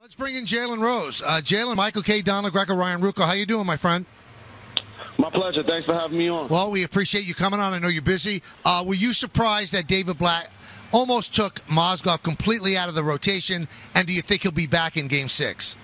Let's bring in Jalen Rose. Jalen, Michael K. Donald, Greco, Ryan Rucco. How you doing, my friend? My pleasure. Thanks for having me on. Well, we appreciate you coming on. I know you're busy. Were you surprised that David Blatt almost took Mozgov completely out of the rotation, and do you think he'll be back in Game 6?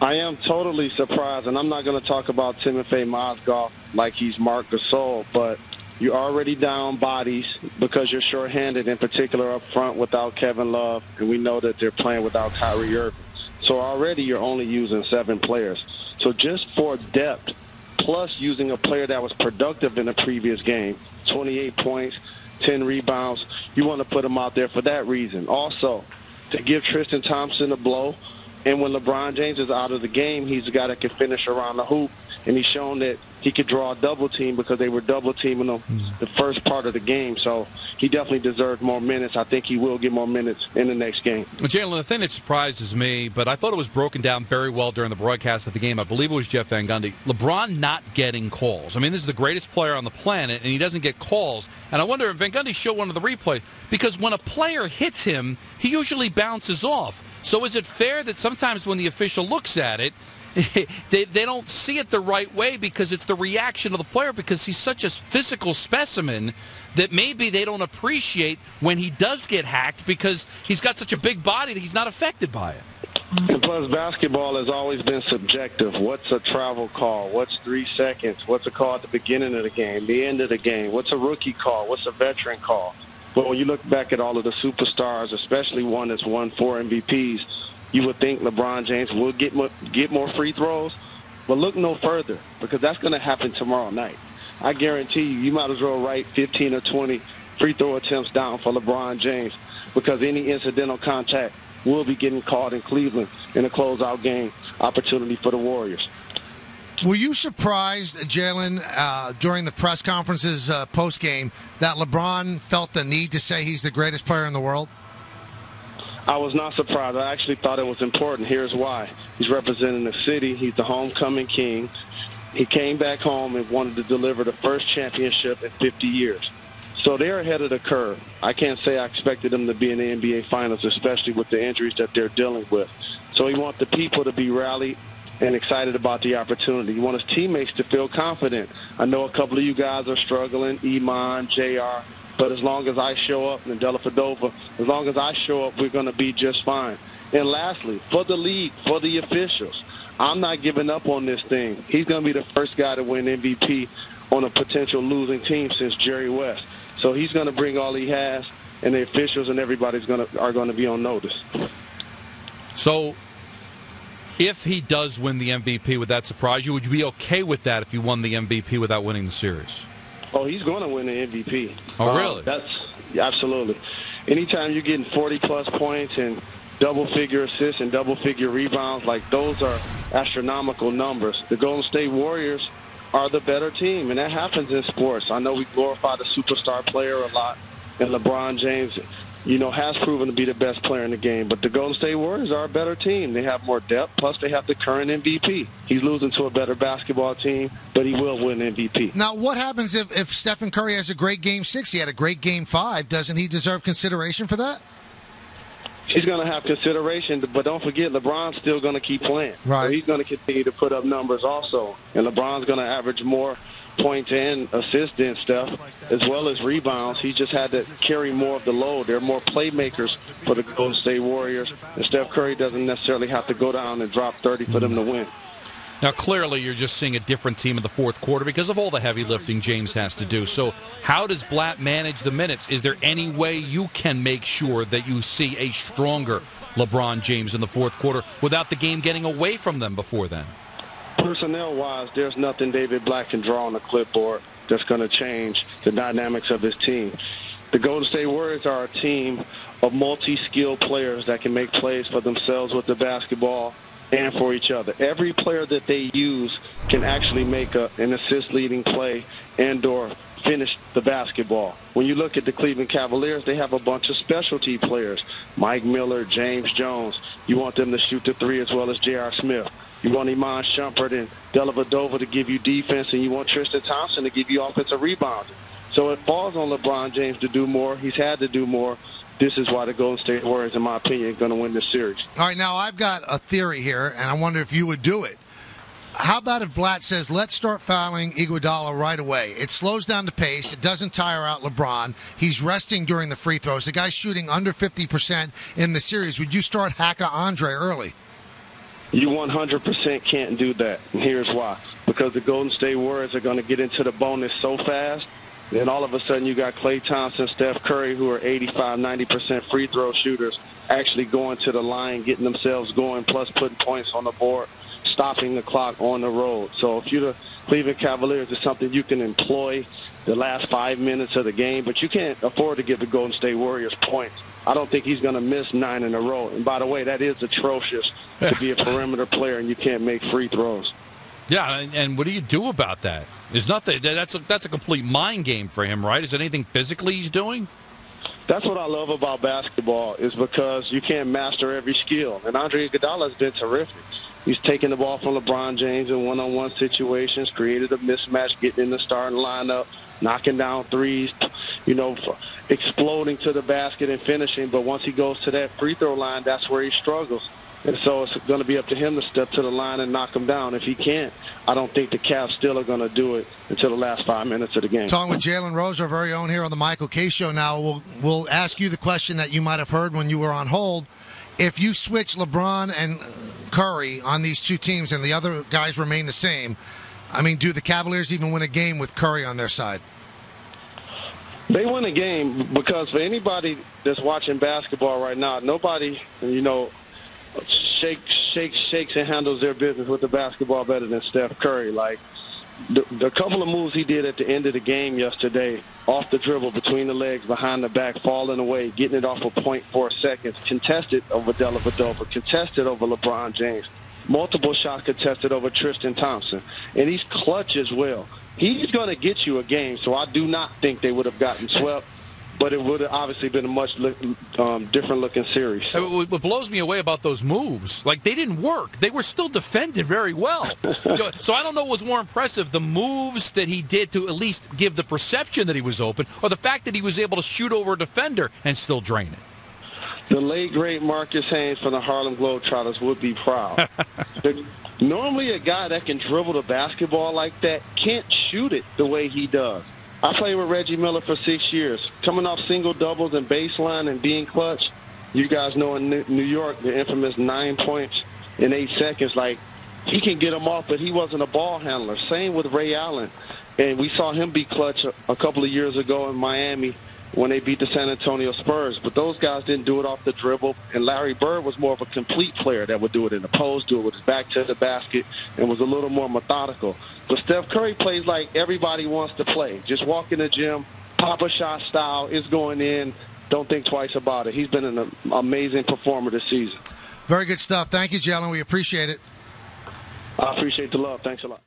I am totally surprised, and I'm not going to talk about Timofey Mozgov like he's Marc Gasol, but you're already down bodies because you're shorthanded, in particular up front without Kevin Love, and we know that they're playing without Kyrie Irving. So already you're only using 7 players. So just for depth, plus using a player that was productive in the previous game, 28 points, 10 rebounds, you want to put him out there for that reason. Also, to give Tristan Thompson a blow, and when LeBron James is out of the game, he's a guy that can finish around the hoop, and he's shown that he could draw a double team because they were double teaming him the first part of the game. So he definitely deserves more minutes. I think he will get more minutes in the next game. Well, Jalen, the thing that surprises me, but I thought it was broken down very well during the broadcast of the game. I believe it was Jeff Van Gundy. LeBron not getting calls. I mean, this is the greatest player on the planet, and he doesn't get calls. And I wonder if Van Gundy showed one of the replays, because when a player hits him, he usually bounces off. So is it fair that sometimes when the official looks at it, they don't see it the right way because it's the reaction of the player, because he's such a physical specimen that maybe they don't appreciate when he does get hacked because he's got such a big body that he's not affected by it? And plus, basketball has always been subjective. What's a travel call? What's 3 seconds? What's a call at the beginning of the game, the end of the game? What's a rookie call? What's a veteran call? But when you look back at all of the superstars, especially one that's won 4 MVPs, you would think LeBron James will get more free throws. But look no further, because that's going to happen tomorrow night. I guarantee you might as well write 15 or 20 free throw attempts down for LeBron James, because any incidental contact will be getting called in Cleveland in a closeout game opportunity for the Warriors. Were you surprised, Jalen, during the press conferences post-game, that LeBron felt the need to say he's the greatest player in the world? I was not surprised. I actually thought it was important. Here's why. He's representing the city. He's the homecoming king. He came back home and wanted to deliver the first championship in 50 years. So they're ahead of the curve. I can't say I expected them to be in the NBA Finals, especially with the injuries that they're dealing with. So he wants the people to be rallied and excited about the opportunity. He wants his teammates to feel confident. I know a couple of you guys are struggling, Iman, JR, but as long as I show up, and Dellavedova, as long as I show up, we're going to be just fine. And lastly, for the league, for the officials, I'm not giving up on this thing. He's going to be the first guy to win MVP on a potential losing team since Jerry West. So he's going to bring all he has, and the officials and everybody's are going to be on notice. So if he does win the MVP, would that surprise you? Would you be okay with that if he won the MVP without winning the series? Oh, he's going to win the MVP. Oh, really? That's absolutely. Anytime you're getting 40-plus points and double-figure assists and double-figure rebounds, like those are astronomical numbers. The Golden State Warriors are the better team, and that happens in sports. I know we glorify the superstar player a lot, and LeBron James, has proven to be the best player in the game. But the Golden State Warriors are a better team. They have more depth, plus they have the current MVP. He's losing to a better basketball team, but he will win MVP. Now, what happens if Stephen Curry has a great Game 6? He had a great Game 5. Doesn't he deserve consideration for that? He's going to have consideration, but don't forget, LeBron's still going to keep playing. Right. So he's going to continue to put up numbers also. And LeBron's going to average more points and assists than Steph, as well as rebounds. He just had to carry more of the load. There are more playmakers for the Golden State Warriors, and Steph Curry doesn't necessarily have to go down and drop 30 for them to win. Now, clearly, you're just seeing a different team in the fourth quarter because of all the heavy lifting James has to do. So how does Blatt manage the minutes? Is there any way you can make sure that you see a stronger LeBron James in the fourth quarter without the game getting away from them before then? Personnel-wise, there's nothing David Blatt can draw on the clipboard that's going to change the dynamics of his team. The Golden State Warriors are a team of multi-skilled players that can make plays for themselves with the basketball and for each other. Every player that they use can actually make an assist-leading play and/or finish the basketball. When you look at the Cleveland Cavaliers, they have a bunch of specialty players. Mike Miller, James Jones. You want them to shoot the three as well as J.R. Smith. You want Iman Shumpert and Dellavedova to give you defense, and you want Tristan Thompson to give you offensive rebounding. So it falls on LeBron James to do more. He's had to do more. this is why the Golden State Warriors, in my opinion, are going to win this series. All right, now I've got a theory here, and I wonder if you would do it. How about if Blatt says, let's start fouling Iguodala right away? It slows down the pace. It doesn't tire out LeBron. He's resting during the free throws. The guy's shooting under 50% in the series. Would you start Haka Andre early? You 100% can't do that, and here's why. Because the Golden State Warriors are going to get into the bonus so fast, then all of a sudden you got Klay Thompson, Steph Curry, who are 85, 90% free throw shooters, actually going to the line, getting themselves going, plus putting points on the board, stopping the clock on the road. So if you're the Cleveland Cavaliers, it's something you can employ the last 5 minutes of the game, but you can't afford to give the Golden State Warriors points. I don't think he's going to miss 9 in a row. And by the way, that is atrocious to be a perimeter player and you can't make free throws. Yeah, and what do you do about that? There's nothing. That's a complete mind game for him, right? Is there anything physically he's doing? That's what I love about basketball, is because you can't master every skill. And Andre Iguodala has been terrific. He's taken the ball from LeBron James in one-on-one situations, created a mismatch, getting in the starting lineup, knocking down threes, exploding to the basket and finishing. But once he goes to that free throw line, that's where he struggles. And so it's going to be up to him to step to the line and knock him down. If he can't, I don't think the Cavs still are going to do it until the last 5 minutes of the game. Talking with Jalen Rose, our very own here on the Michael K. Show now. We'll ask you the question that you might have heard when you were on hold. If you switch LeBron and Curry on these two teams and the other guys remain the same, I mean, do the Cavaliers even win a game with Curry on their side? They win a game because for anybody that's watching basketball right now, nobody, shakes and handles their business with the basketball better than Steph Curry. Like, the couple of moves he did at the end of the game yesterday, off the dribble, between the legs, behind the back, falling away, getting it off of 0.4 seconds, contested over Dellavedova, contested over LeBron James, multiple shots contested over Tristan Thompson, and he's clutch as well. He's going to get you a game, so I do not think they would have gotten swept, but it would have obviously been a much different-looking series. What blows me away about those moves, like, they didn't work. They were still defended very well. So I don't know what's more impressive, the moves that he did to at least give the perception that he was open, or the fact that he was able to shoot over a defender and still drain it. The late, great Marcus Haynes from the Harlem Globetrotters would be proud. Normally a guy that can dribble the basketball like that can't shoot it the way he does. I played with Reggie Miller for 6 years. Coming off single doubles and baseline and being clutch, you guys know in New York, the infamous 9 points in 8 seconds, like, he can get them off, but he wasn't a ball handler. Same with Ray Allen. And we saw him be clutch a couple of years ago in Miami when they beat the San Antonio Spurs. But those guys didn't do it off the dribble. And Larry Bird was more of a complete player that would do it in the post, do it with his back to the basket, and was a little more methodical. But Steph Curry plays like everybody wants to play. Just walk in the gym, pop a shot style, it's going in. Don't think twice about it. He's been an amazing performer this season. Very good stuff. Thank you, Jalen. We appreciate it. I appreciate the love. Thanks a lot.